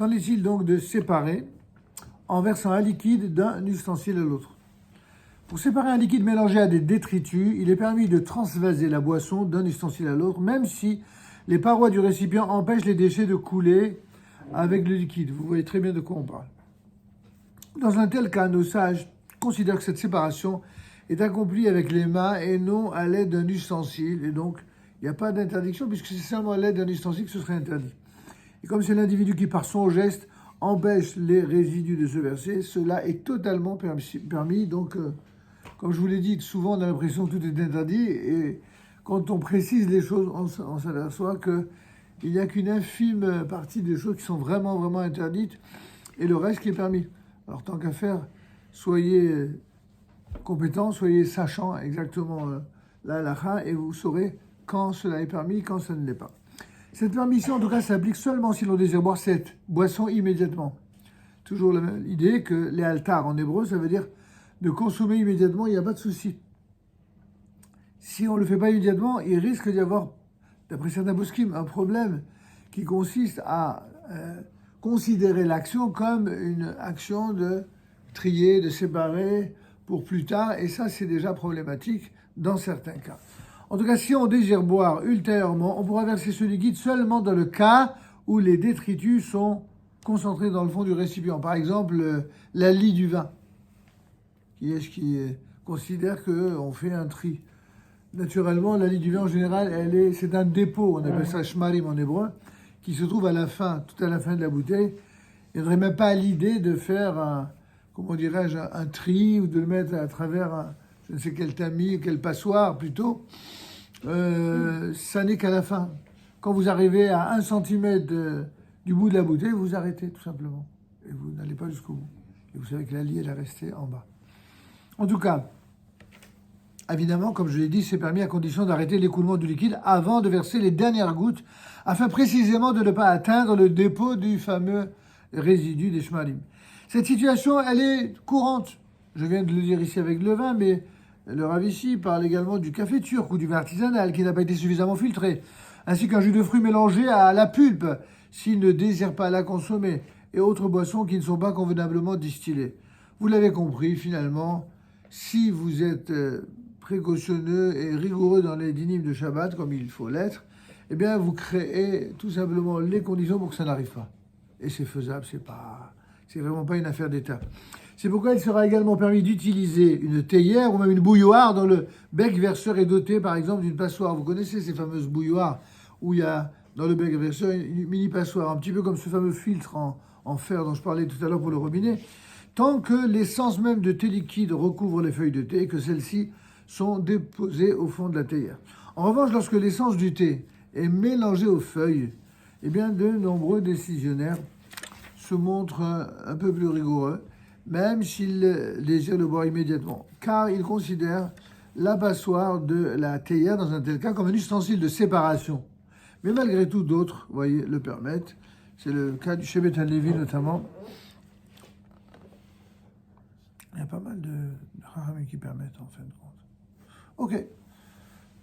Qu'en est-il donc de séparer en versant un liquide d'un ustensile à l'autre? Pour séparer un liquide mélangé à des détritus, il est permis de transvaser la boisson d'un ustensile à l'autre, même si les parois du récipient empêchent les déchets de couler avec le liquide. Vous voyez très bien de quoi on parle. Dans un tel cas, nos sages considèrent que cette séparation est accomplie avec les mains et non à l'aide d'un ustensile. Et donc, il n'y a pas d'interdiction puisque c'est seulement à l'aide d'un ustensile que ce serait interdit. Et comme c'est l'individu qui, par son geste, empêche les résidus de se verser, cela est totalement permis. Donc, comme je vous l'ai dit, souvent on a l'impression que tout est interdit. Et quand on précise les choses, on s'aperçoit qu'il n'y a qu'une infime partie des choses qui sont vraiment, vraiment interdites et le reste qui est permis. Alors, tant qu'à faire, soyez compétents, soyez sachants exactement la halakha et vous saurez quand cela est permis, quand ça ne l'est pas. Cette permission, en tout cas, s'applique seulement si l'on désire boire cette boisson immédiatement. Toujours la même idée que les altar en hébreu, ça veut dire de consommer immédiatement, il n'y a pas de souci. Si on ne le fait pas immédiatement, il risque d'y avoir, d'après certains poskim, un problème qui consiste à considérer l'action comme une action de trier, de séparer pour plus tard, et ça c'est déjà problématique dans certains cas. En tout cas, si on désire boire ultérieurement, on pourra verser ce liquide seulement dans le cas où les détritus sont concentrés dans le fond du récipient. Par exemple, la lie du vin, qui considère qu'on fait un tri. Naturellement, la lie du vin en général, c'est un dépôt, on appelle ça shmarim en hébreu, qui se trouve à la fin, tout à la fin de la bouteille. Il n'y aurait même pas l'idée de faire un tri ou de le mettre à travers je ne sais quel tamis, quel passoire plutôt. Ça n'est qu'à la fin. Quand vous arrivez à 1 centimètre du bout de la bouteille, vous arrêtez tout simplement. Et vous n'allez pas jusqu'au bout. Et vous savez que la lie, elle est restée en bas. En tout cas, évidemment, comme je l'ai dit, c'est permis à condition d'arrêter l'écoulement du liquide avant de verser les dernières gouttes, afin précisément de ne pas atteindre le dépôt du fameux résidu des shmarim. Cette situation, elle est courante. Je viens de le dire ici avec le vin, mais le Rav ici parle également du café turc ou du vin artisanal qui n'a pas été suffisamment filtré, ainsi qu'un jus de fruits mélangé à la pulpe, s'il ne désire pas la consommer, et autres boissons qui ne sont pas convenablement distillées. Vous l'avez compris, finalement, si vous êtes précautionneux et rigoureux dans les dynimes de Shabbat, comme il faut l'être, eh bien, vous créez tout simplement les conditions pour que ça n'arrive pas. Et c'est faisable, c'est vraiment pas une affaire d'État. C'est pourquoi il sera également permis d'utiliser une théière ou même une bouilloire dont le bec verseur est doté, par exemple, d'une passoire. Vous connaissez ces fameuses bouilloires où il y a dans le bec verseur une mini passoire, un petit peu comme ce fameux filtre en fer dont je parlais tout à l'heure pour le robinet. Tant que l'essence même de thé liquide recouvre les feuilles de thé et que celles-ci sont déposées au fond de la théière. En revanche, lorsque l'essence du thé est mélangée aux feuilles, eh bien, de nombreux décisionnaires se montrent un peu plus rigoureux, même s'ils désirent le boire immédiatement, car ils considèrent la passoire de la théière, dans un tel cas, comme un ustensile de séparation. Mais malgré tout, d'autres, vous voyez, le permettent. C'est le cas du Shevet HaLevi notamment. Il y a pas mal de Chachamim qui permettent, en fin de compte. Ok.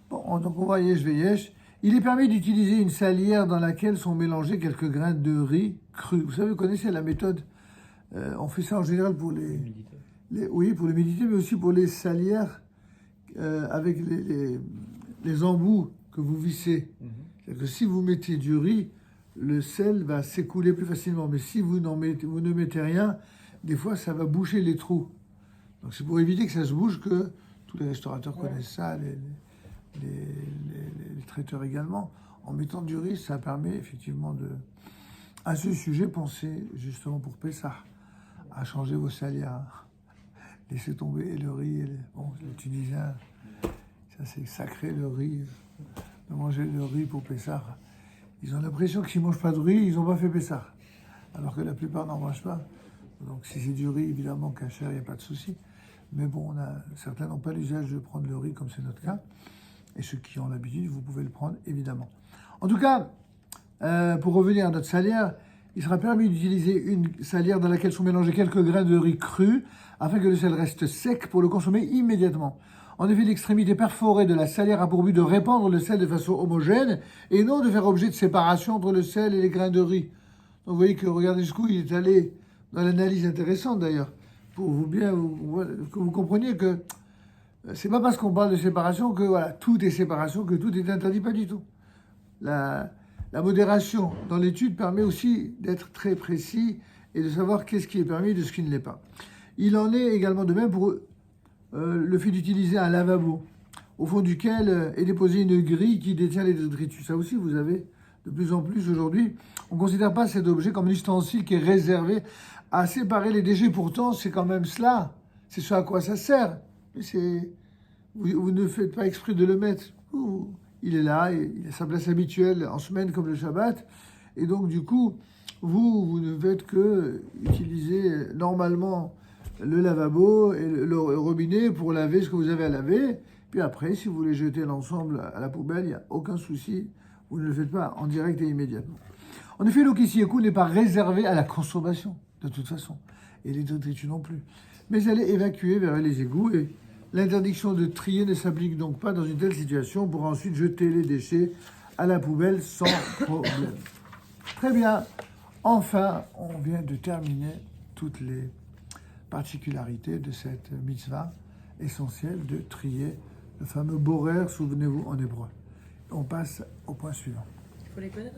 Bon, donc on va yesh veyesh. Il est permis d'utiliser une salière dans laquelle sont mélangés quelques grains de riz crus. Vous savez, vous connaissez la méthode. On fait ça en général pour oui, pour l'humidité, mais aussi pour les salières avec les embouts que vous vissez. C'est-à-dire que si vous mettez du riz, le sel va s'écouler plus facilement. Mais si vous ne mettez rien, des fois, ça va boucher les trous. Donc c'est pour éviter que ça se bouge que tous les restaurateurs connaissent ça, les traiteurs également. En mettant du riz, ça permet effectivement à ce sujet, pensez justement pour Pessah, à changer vos salières. Laissez tomber le riz. Les Tunisiens, ça c'est sacré le riz, de manger le riz pour Pessah. Ils ont l'impression que s'ils ne mangent pas de riz, ils n'ont pas fait Pessah. Alors que la plupart n'en mangent pas. Donc si c'est du riz, évidemment, kasher, il n'y a pas de souci. Mais bon, certains n'ont pas l'usage de prendre le riz comme c'est notre cas. Et ceux qui ont l'habitude, vous pouvez le prendre, évidemment. En tout cas, pour revenir à notre salière, il sera permis d'utiliser une salière dans laquelle sont mélangés quelques grains de riz crus afin que le sel reste sec pour le consommer immédiatement. En effet, l'extrémité perforée de la salière a pour but de répandre le sel de façon homogène et non de faire objet de séparation entre le sel et les grains de riz. vous voyez que, regardez jusqu'où il est allé dans l'analyse intéressante d'ailleurs, pour que vous compreniez que c'est pas parce qu'on parle de séparation que voilà, tout est séparation, que tout est interdit, pas du tout. La modération dans l'étude permet aussi d'être très précis et de savoir qu'est-ce qui est permis de ce qui ne l'est pas. Il en est également de même pour le fait d'utiliser un lavabo, au fond duquel est déposée une grille qui détient les détritus. Ça aussi, vous avez de plus en plus aujourd'hui. On ne considère pas cet objet comme un ustensile qui est réservé à séparer les déchets. Pourtant, c'est quand même cela. C'est ce à quoi ça sert. Mais vous ne faites pas exprès de le mettre. Il est là, il a sa place habituelle en semaine comme le Shabbat. Et donc, du coup, vous ne faites que utiliser normalement le lavabo et le robinet pour laver ce que vous avez à laver. Puis après, si vous voulez jeter l'ensemble à la poubelle, il n'y a aucun souci. Vous ne le faites pas en direct et immédiatement. En effet, l'eau qui s'y écoule n'est pas réservée à la consommation, de toute façon. Et les détritus non plus. Mais elle est évacuée vers les égouts et l'interdiction de trier ne s'applique donc pas dans une telle situation pour ensuite jeter les déchets à la poubelle sans problème. Très bien. Enfin, on vient de terminer toutes les particularités de cette mitzvah essentielle de trier le fameux borer, souvenez-vous, en hébreu. On passe au point suivant. Il faut les connaître.